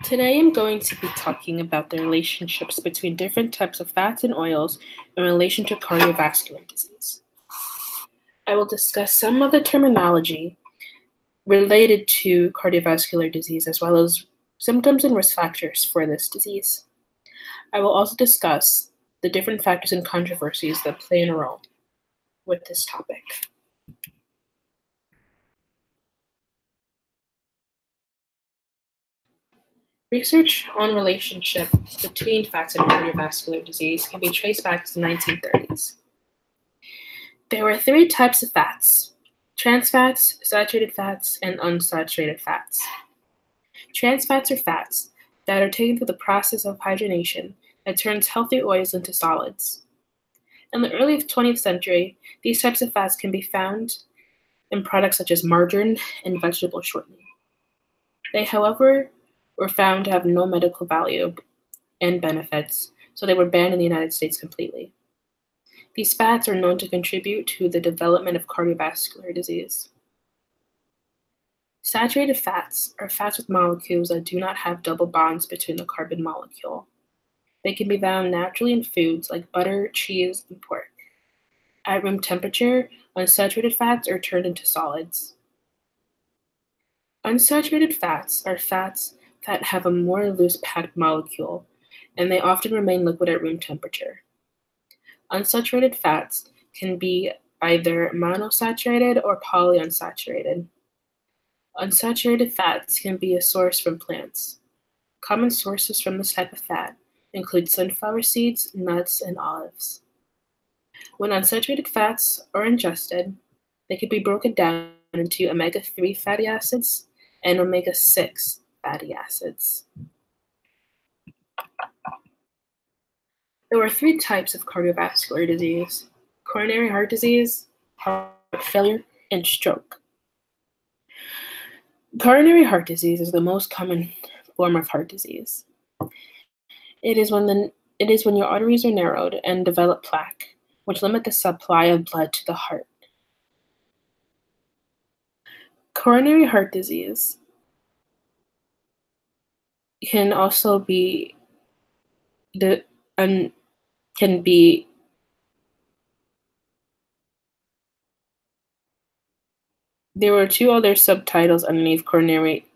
Today I'm going to be talking about the relationships between different types of fats and oils in relation to cardiovascular disease. I will discuss some of the terminology related to cardiovascular disease as well as symptoms and risk factors for this disease. I will also discuss the different factors and controversies that play a role with this topic. Research on relationship between fats and cardiovascular disease can be traced back to the 1930s. There were three types of fats: trans fats, saturated fats, and unsaturated fats. Trans fats are fats that are taken through the process of hydrogenation that turns healthy oils into solids. In the early 20th century, these types of fats can be found in products such as margarine and vegetable shortening. They, however, were found to have no medical value and benefits, so they were banned in the United States completely. These fats are known to contribute to the development of cardiovascular disease. Saturated fats are fats with molecules that do not have double bonds between the carbon molecule. They can be found naturally in foods like butter, cheese, and pork. At room temperature, unsaturated fats are turned into solids. Unsaturated fats are fats that have a more loose packed molecule, and they often remain liquid at room temperature. Unsaturated fats can be either monosaturated or polyunsaturated. Unsaturated fats can be a source from plants. Common sources from this type of fat include sunflower seeds, nuts, and olives. When unsaturated fats are ingested, they can be broken down into omega-3 fatty acids and omega-6 fatty acids. There are three types of cardiovascular disease: coronary heart disease, heart failure, and stroke. Coronary heart disease is the most common form of heart disease. It is when your arteries are narrowed and develop plaque, which limit the supply of blood to the heart. Coronary heart disease can also be there are two other subtitles underneath coronary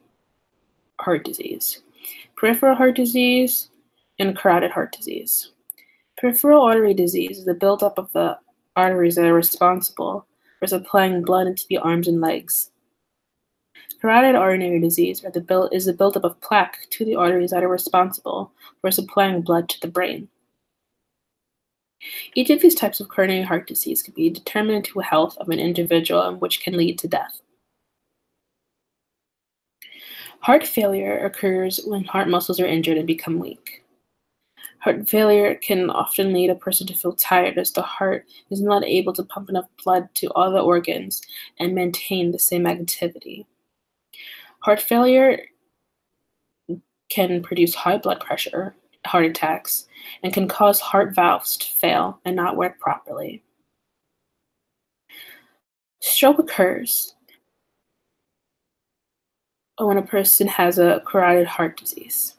heart disease: peripheral heart disease and carotid heart disease. Peripheral artery disease is the buildup of the arteries that are responsible for supplying blood into the arms and legs. Carotid artery disease is the buildup of plaque to the arteries that are responsible for supplying blood to the brain. Each of these types of coronary heart disease can be a determinant to health of an individual and which can lead to death. Heart failure occurs when heart muscles are injured and become weak. Heart failure can often lead a person to feel tired as the heart is not able to pump enough blood to all the organs and maintain the same activity. Heart failure can produce high blood pressure, heart attacks, and can cause heart valves to fail and not work properly. Stroke occurs when a person has a carotid heart disease.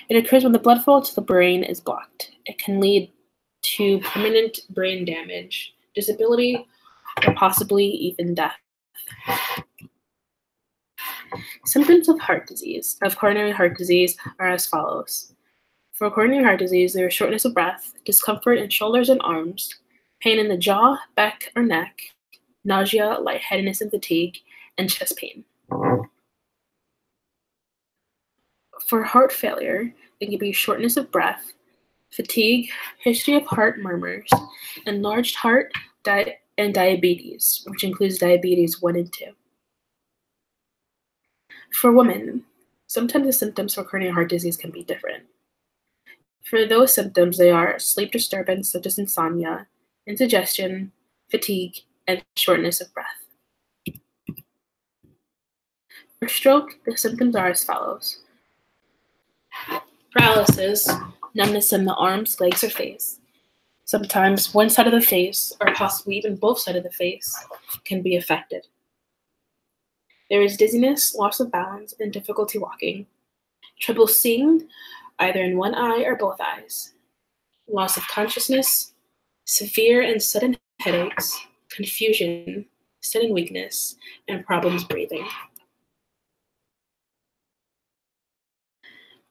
It occurs when the blood flow to the brain is blocked. It can lead to permanent brain damage, disability, or possibly even death. Symptoms of coronary heart disease are as follows. For coronary heart disease, there is shortness of breath, discomfort in shoulders and arms, pain in the jaw, back, or neck, nausea, lightheadedness, and fatigue, and chest pain. For heart failure, there can be shortness of breath, fatigue, history of heart murmurs, enlarged heart, and diabetes, which includes diabetes 1 and 2. For women, sometimes the symptoms for coronary heart disease can be different. For those symptoms, they are sleep disturbance such as insomnia, indigestion, fatigue, and shortness of breath. For stroke, the symptoms are as follows: paralysis, numbness in the arms, legs, or face, Sometimes one side of the face, or possibly even both sides of the face, can be affected. There is dizziness, loss of balance, and difficulty walking, trouble seeing either in one eye or both eyes, loss of consciousness, severe and sudden headaches, confusion, sudden weakness, and problems breathing.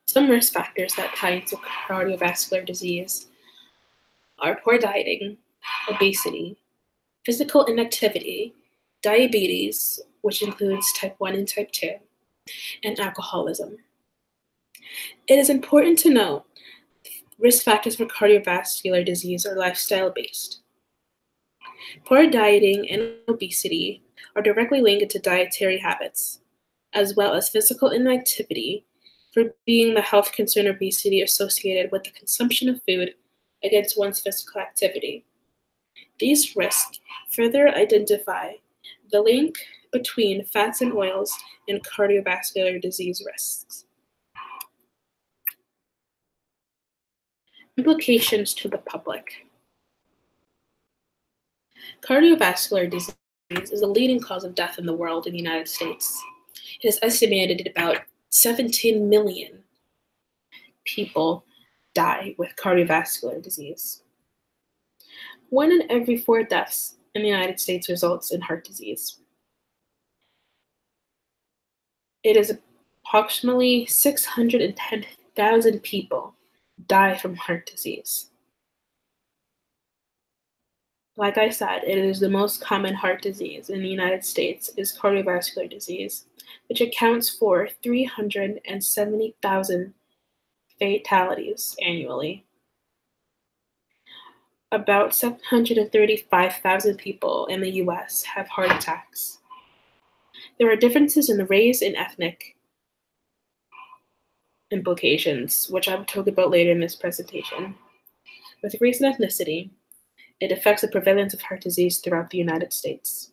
Some risk factors that tie into cardiovascular disease are poor dieting, obesity, physical inactivity, diabetes, which includes type 1 and type 2, and alcoholism. It is important to note risk factors for cardiovascular disease are lifestyle-based. Poor dieting and obesity are directly linked to dietary habits, as well as physical inactivity, for being the health concern obesity associated with the consumption of food against one's physical activity. These risks further identify the link between fats and oils and cardiovascular disease risks. Implications to the public. Cardiovascular disease is the leading cause of death in the world in the United States. It is estimated that about 17 million people die with cardiovascular disease. 1 in every 4 deaths in the United States results in heart disease. It is approximately 610,000 people die from heart disease. Like I said, it is the most common heart disease in the United States is cardiovascular disease, which accounts for 370,000 fatalities annually. About 735,000 people in the US have heart attacks. There are differences in the race and ethnic implications, which I will talk about later in this presentation. With race and ethnicity, it affects the prevalence of heart disease throughout the United States.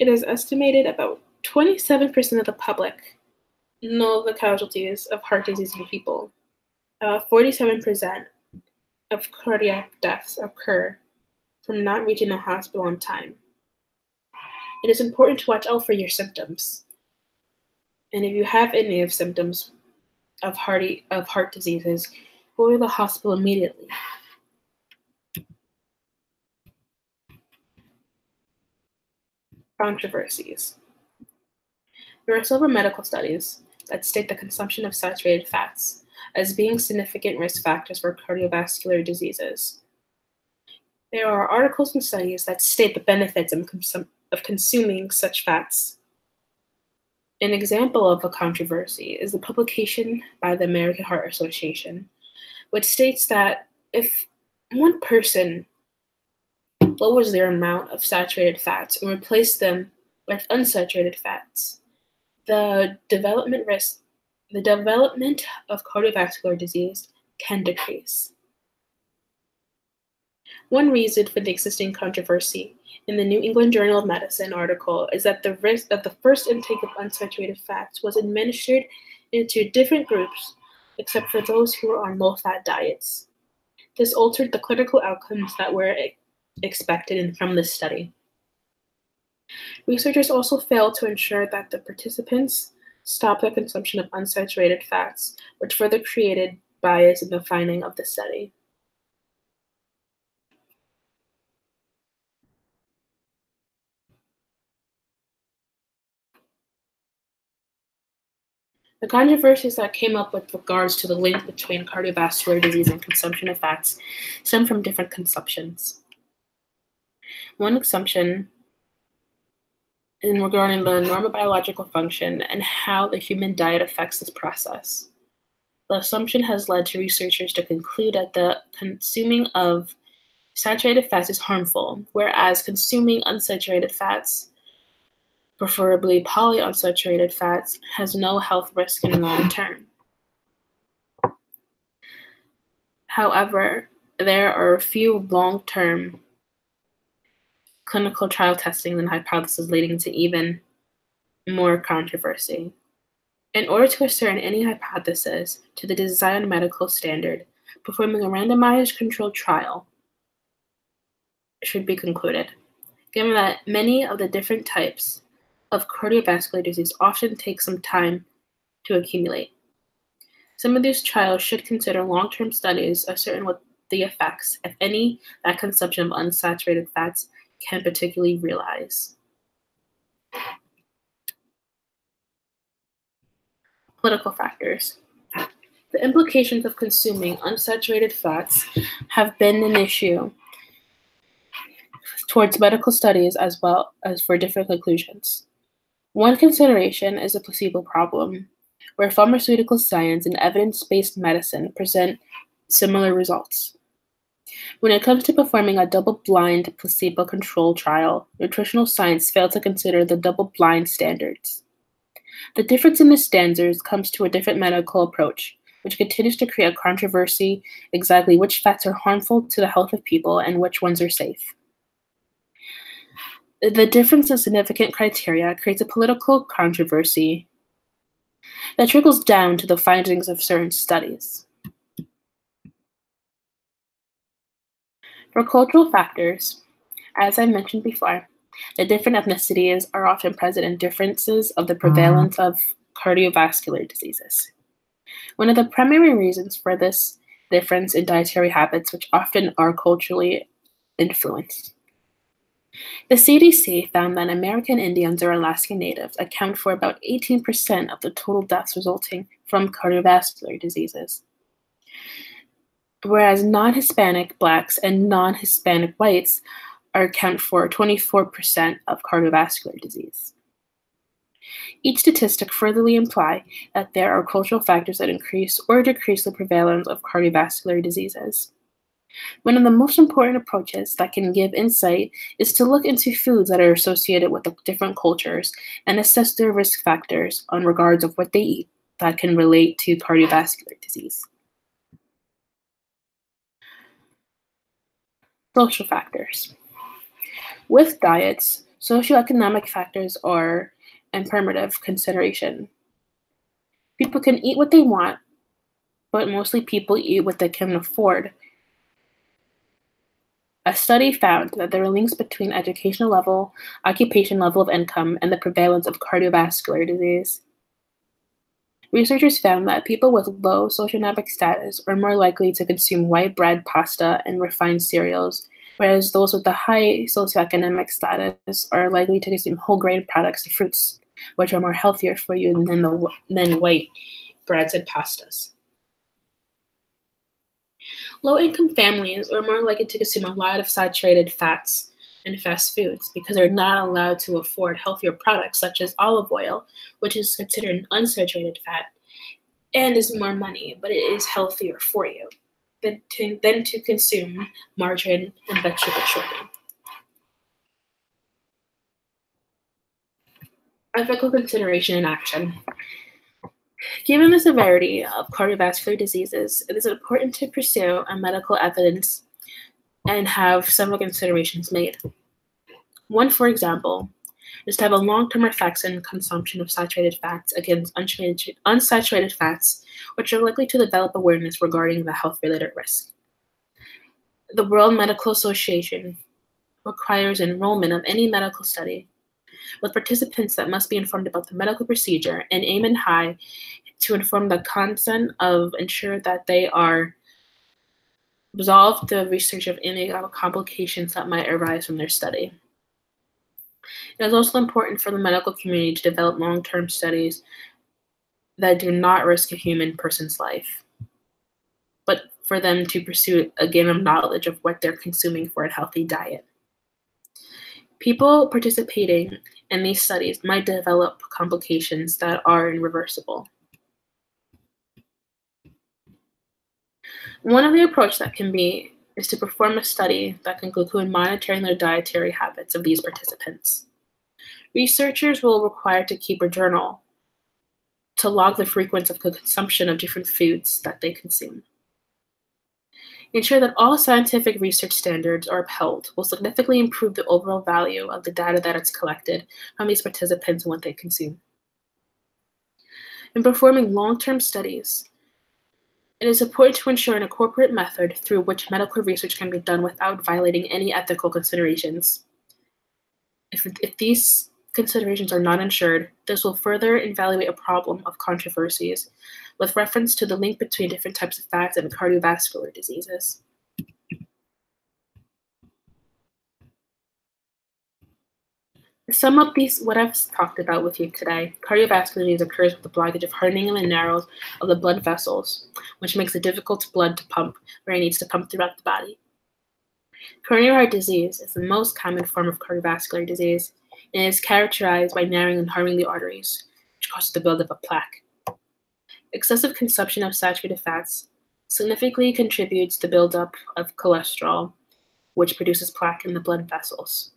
It is estimated about 27% of the public know the casualties of heart disease in people. 47% of cardiac deaths occur from not reaching the hospital on time. It is important to watch out for your symptoms. And if you have any of symptoms of heart diseases, go to the hospital immediately. Controversies. There are several medical studies that state the consumption of saturated fats as being significant risk factors for cardiovascular diseases. There are articles and studies that state the benefits of consuming such fats. An example of a controversy is the publication by the American Heart Association, which states that if one person lowers their amount of saturated fats and replace them with unsaturated fats, the development of cardiovascular disease can decrease. One reason for the existing controversy in the New England Journal of Medicine article is that the first intake of unsaturated fats was administered into different groups except for those who were on low-fat diets. This altered the clinical outcomes that were expected from this study. Researchers also failed to ensure that the participants stopped the consumption of unsaturated fats, which further created bias in the finding of the study. The controversies that came up with regards to the link between cardiovascular disease and consumption of fats stem from different consumptions. One assumption regarding the normal biological function and how the human diet affects this process. The assumption has led to researchers to conclude that the consuming of saturated fats is harmful, whereas consuming unsaturated fats, preferably polyunsaturated fats, has no health risk in the long term. However, there are a few long-term clinical trial testing and hypotheses leading to even more controversy. In order to ascertain any hypothesis to the desired medical standard, performing a randomized controlled trial should be concluded, given that many of the different types of cardiovascular disease often take some time to accumulate. Some of these trials should consider long-term studies ascertain what the effects, if any, that consumption of unsaturated fats can particularly realize. Political factors. The implications of consuming unsaturated fats have been an issue towards medical studies as well as for different conclusions. One consideration is the placebo problem, where pharmaceutical science and evidence-based medicine present similar results. When it comes to performing a double-blind placebo-controlled trial, nutritional science failed to consider the double-blind standards. The difference in the standards comes to a different medical approach, which continues to create a controversy exactly which fats are harmful to the health of people and which ones are safe. The difference in significant criteria creates a political controversy that trickles down to the findings of certain studies. For cultural factors, as I mentioned before, the different ethnicities are often present in differences of the prevalence of cardiovascular diseases. One of the primary reasons for this difference in dietary habits, which often are culturally influenced. The CDC found that American Indians or Alaskan Natives account for about 18% of the total deaths resulting from cardiovascular diseases, whereas non-Hispanic Blacks and non-Hispanic whites account for 24% of cardiovascular disease. Each statistic furtherly imply that there are cultural factors that increase or decrease the prevalence of cardiovascular diseases. One of the most important approaches that can give insight is to look into foods that are associated with the different cultures and assess their risk factors on regards of what they eat that can relate to cardiovascular disease. Social factors. With diets, socioeconomic factors are imperative consideration. People can eat what they want, but mostly people eat what they can afford. A study found that there are links between educational level, occupation level of income, and the prevalence of cardiovascular disease. Researchers found that people with low socioeconomic status are more likely to consume white bread, pasta, and refined cereals, whereas those with the high socioeconomic status are likely to consume whole grain products and fruits, which are more healthier for you than white breads and pastas. Low-income families are more likely to consume a lot of saturated fats and fast foods because they're not allowed to afford healthier products such as olive oil, which is considered an unsaturated fat and is more money, but it is healthier for you than to consume margarine and vegetable shortening. Ethical consideration and action. Given the severity of cardiovascular diseases, it is important to pursue a medical evidence and have several considerations made. One, for example, is to have a long-term effects in consumption of saturated fats against unsaturated fats, which are likely to develop awareness regarding the health-related risk. The World Medical Association requires enrollment of any medical study with participants that must be informed about the medical procedure and aim and high to inform the consent of ensure that they are resolve the research of any complications that might arise from their study. It is also important for the medical community to develop long-term studies that do not risk a human person's life, but for them to pursue a gain of knowledge of what they're consuming for a healthy diet. People participating in these studies might develop complications that are irreversible. One of the approaches that can be is to perform a study that can conclude monitoring the dietary habits of these participants. Researchers will require to keep a journal to log the frequency of the consumption of different foods that they consume. Ensure that all scientific research standards are upheld will significantly improve the overall value of the data that is collected from these participants and what they consume. In performing long-term studies, It is important to ensure an appropriate method through which medical research can be done without violating any ethical considerations. If these considerations are not ensured, this will further invalidate a problem of controversies with reference to the link between different types of fats and cardiovascular diseases. To sum up what I've talked about with you today, cardiovascular disease occurs with the blockage of hardening in the narrows of the blood vessels, which makes it difficult for blood to pump where it needs to pump throughout the body. Coronary heart disease is the most common form of cardiovascular disease and is characterized by narrowing and hardening the arteries, which causes the buildup of plaque. Excessive consumption of saturated fats significantly contributes to the buildup of cholesterol, which produces plaque in the blood vessels.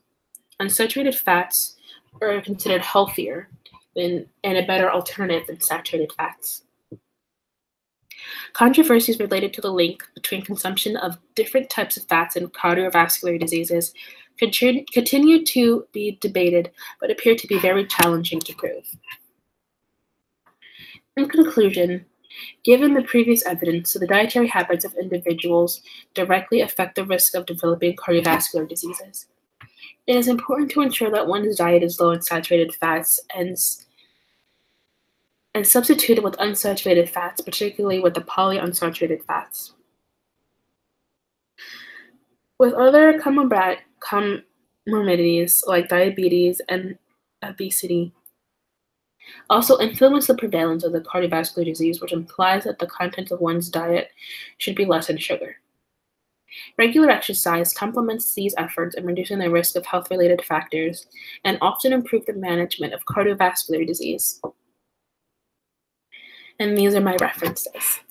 Unsaturated fats are considered healthier and a better alternative than saturated fats. Controversies related to the link between consumption of different types of fats and cardiovascular diseases continue to be debated, but appear to be very challenging to prove. In conclusion, given the previous evidence, the dietary habits of individuals directly affect the risk of developing cardiovascular diseases. It is important to ensure that one's diet is low in saturated fats and substituted with unsaturated fats, particularly with the polyunsaturated fats. With other comorbidities like diabetes and obesity, also influence the prevalence of the cardiovascular disease, which implies that the content of one's diet should be less in sugar. Regular exercise complements these efforts in reducing the risk of health-related factors and often improve the management of cardiovascular disease. And these are my references.